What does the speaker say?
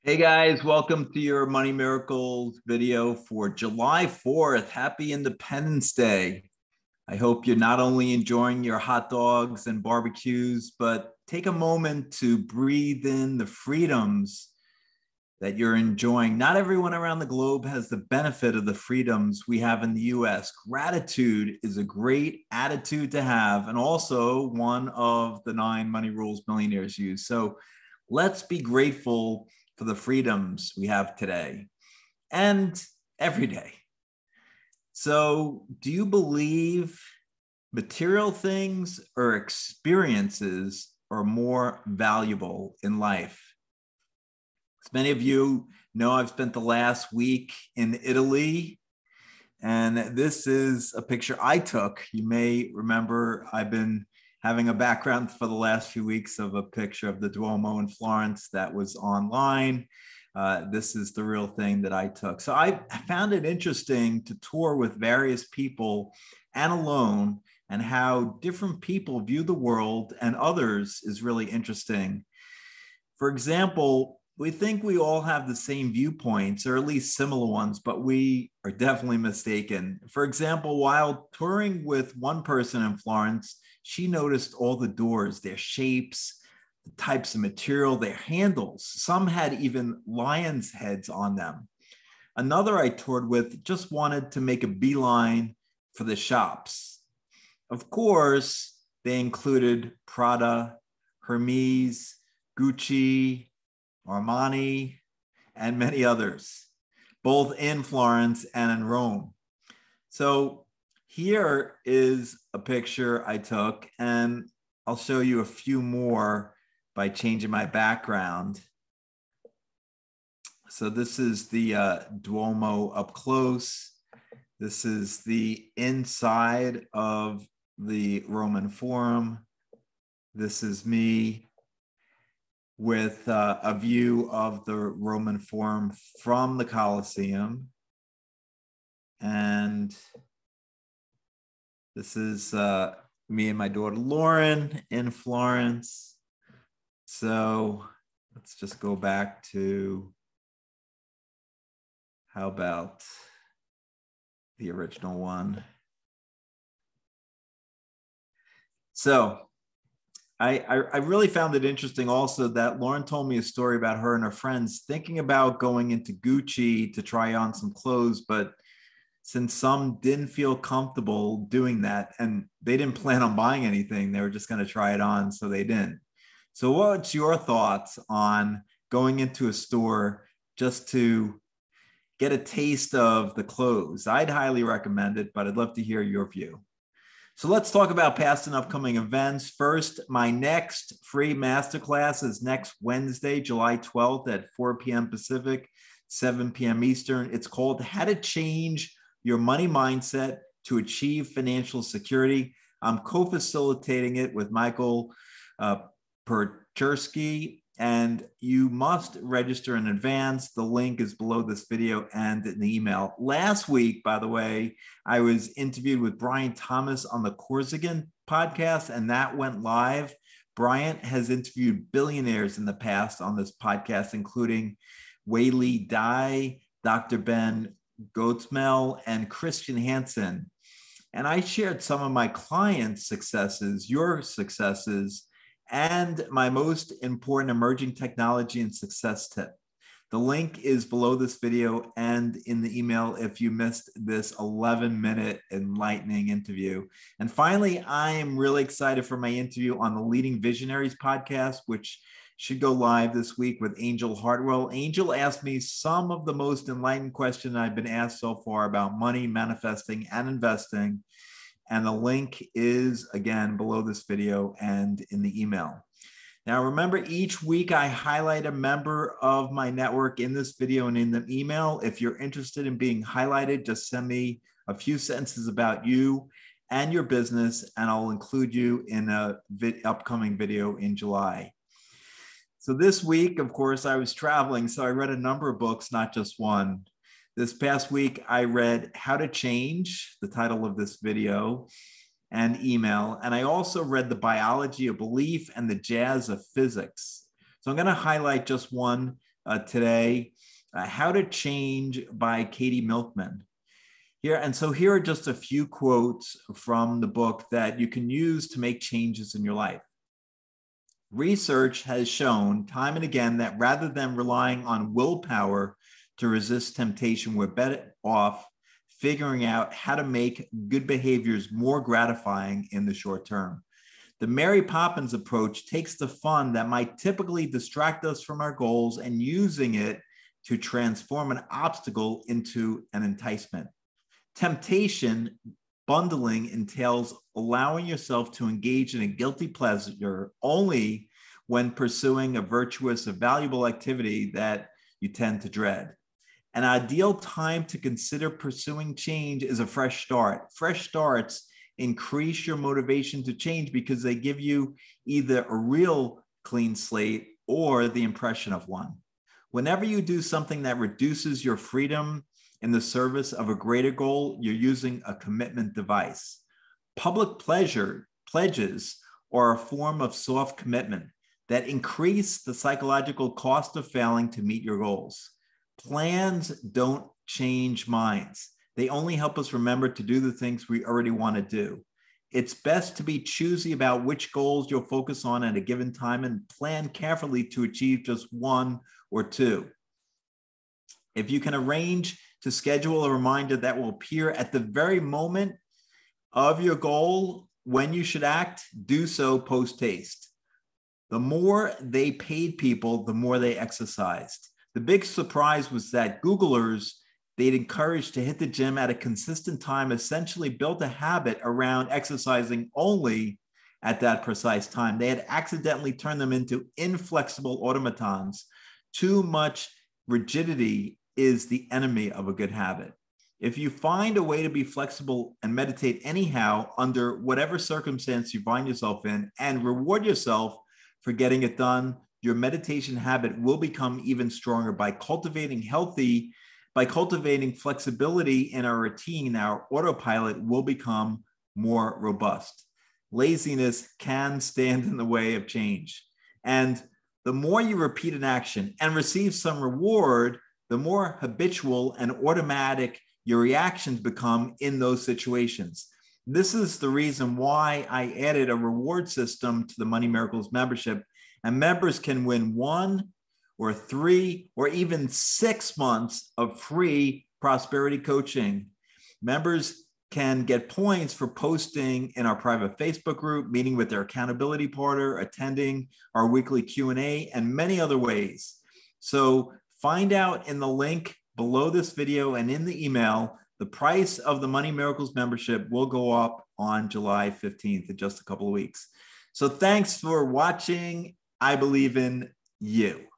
Hey guys, welcome to your Money Miracles video for July 4th. Happy Independence Day. I hope you're not only enjoying your hot dogs and barbecues, but take a moment to breathe in the freedoms that you're enjoying. Not everyone around the globe has the benefit of the freedoms we have in the US. Gratitude is a great attitude to have, and also one of the 9 money rules millionaires use. So let's be grateful for the freedoms we have today and every day. So, do you believe material things or experiences are more valuable in life? As many of you know, I've spent the last week in Italy, and this is a picture I took. You may remember I've been having a background for the last few weeks of a picture of the Duomo in Florence that was online. This is the real thing that I took. So I found it interesting to tour with various people and alone, and how different people view the world and others is really interesting. For example, we think we all have the same viewpoints, or at least similar ones, but we are definitely mistaken. For example, while touring with one person in Florence, she noticed all the doors, their shapes, the types of material, their handles. Some had even lions' heads on them. Another I toured with just wanted to make a beeline for the shops. Of course, they included Prada, Hermes, Gucci, Armani, and many others, both in Florence and in Rome. So here is a picture I took, and I'll show you a few more by changing my background. So this is the Duomo up close. This is the inside of the Roman Forum. This is me with a view of the Roman Forum from the Colosseum. And this is me and my daughter Lauren in Florence. So let's just go back to, how about the original one? So I really found it interesting also that Lauren told me a story about her and her friends thinking about going into Gucci to try on some clothes, but since some didn't feel comfortable doing that and they didn't plan on buying anything, they were just going to try it on, so they didn't. So what's your thoughts on going into a store just to get a taste of the clothes? I'd highly recommend it, but I'd love to hear your view. So let's talk about past and upcoming events. First, my next free masterclass is next Wednesday, July 12th at 4 p.m. Pacific, 7 p.m. Eastern. It's called How to Change Your Money Mindset to Achieve Financial Security. I'm co-facilitating it with Michael Perchersky, and you must register in advance. The link is below this video and in the email. Last week, by the way, I was interviewed with Brian Thomas on the Corsican podcast, and that went live. Brian has interviewed billionaires in the past on this podcast, including Whaley Dye, Dr. Ben Goatsmell, and Christian Hansen. And I shared some of my clients' successes, your successes, and my most important emerging technology and success tip. The link is below this video and in the email if you missed this 11-minute enlightening interview. And finally, I am really excited for my interview on the Leading Visionaries podcast, which should go live this week with Angel Hartwell. Angel asked me some of the most enlightened questions I've been asked so far about money, manifesting, and investing. And the link is, again, below this video and in the email. Now, remember, each week I highlight a member of my network in this video and in the email. If you're interested in being highlighted, just send me a few sentences about you and your business, and I'll include you in an upcoming video in July. So this week, of course, I was traveling, so I read a number of books, not just one. This past week, I read How to Change, the title of this video and email. And I also read The Biology of Belief and the Jazz of Physics. So I'm going to highlight just one today, How to Change by Katie Milkman. Here are just a few quotes from the book that you can use to make changes in your life. Research has shown time and again that rather than relying on willpower to resist temptation, we're better off figuring out how to make good behaviors more gratifying in the short term. The Mary Poppins approach takes the fun that might typically distract us from our goals and using it to transform an obstacle into an enticement. Temptation bundling entails allowing yourself to engage in a guilty pleasure only when pursuing a virtuous or valuable activity that you tend to dread. An ideal time to consider pursuing change is a fresh start. Fresh starts increase your motivation to change because they give you either a real clean slate or the impression of one. Whenever you do something that reduces your freedom in the service of a greater goal, you're using a commitment device. Public pledges are a form of soft commitment that increase the psychological cost of failing to meet your goals. Plans don't change minds. They only help us remember to do the things we already want to do. It's best to be choosy about which goals you'll focus on at a given time and plan carefully to achieve just one or two. If you can arrange to schedule a reminder that will appear at the very moment of your goal when you should act, do so post-haste. The more they paid people, the more they exercised. The big surprise was that Googlers they'd encouraged to hit the gym at a consistent time essentially built a habit around exercising only at that precise time. They had accidentally turned them into inflexible automatons. Too much rigidity is the enemy of a good habit. If you find a way to be flexible and meditate anyhow under whatever circumstance you find yourself in and reward yourself for getting it done, your meditation habit will become even stronger. By cultivating flexibility in our routine, our autopilot will become more robust. Laziness can stand in the way of change. And the more you repeat an action and receive some reward, the more habitual and automatic your reactions become in those situations. This is the reason why I added a reward system to the Money Miracles membership, and members can win 1 or 3 or even 6 months of free prosperity coaching. Members can get points for posting in our private Facebook group, meeting with their accountability partner, attending our weekly Q&A, and many other ways. So find out in the link below this video and in the email, the price of the Money Miracles membership will go up on July 15th in just a couple of weeks. So thanks for watching. I believe in you.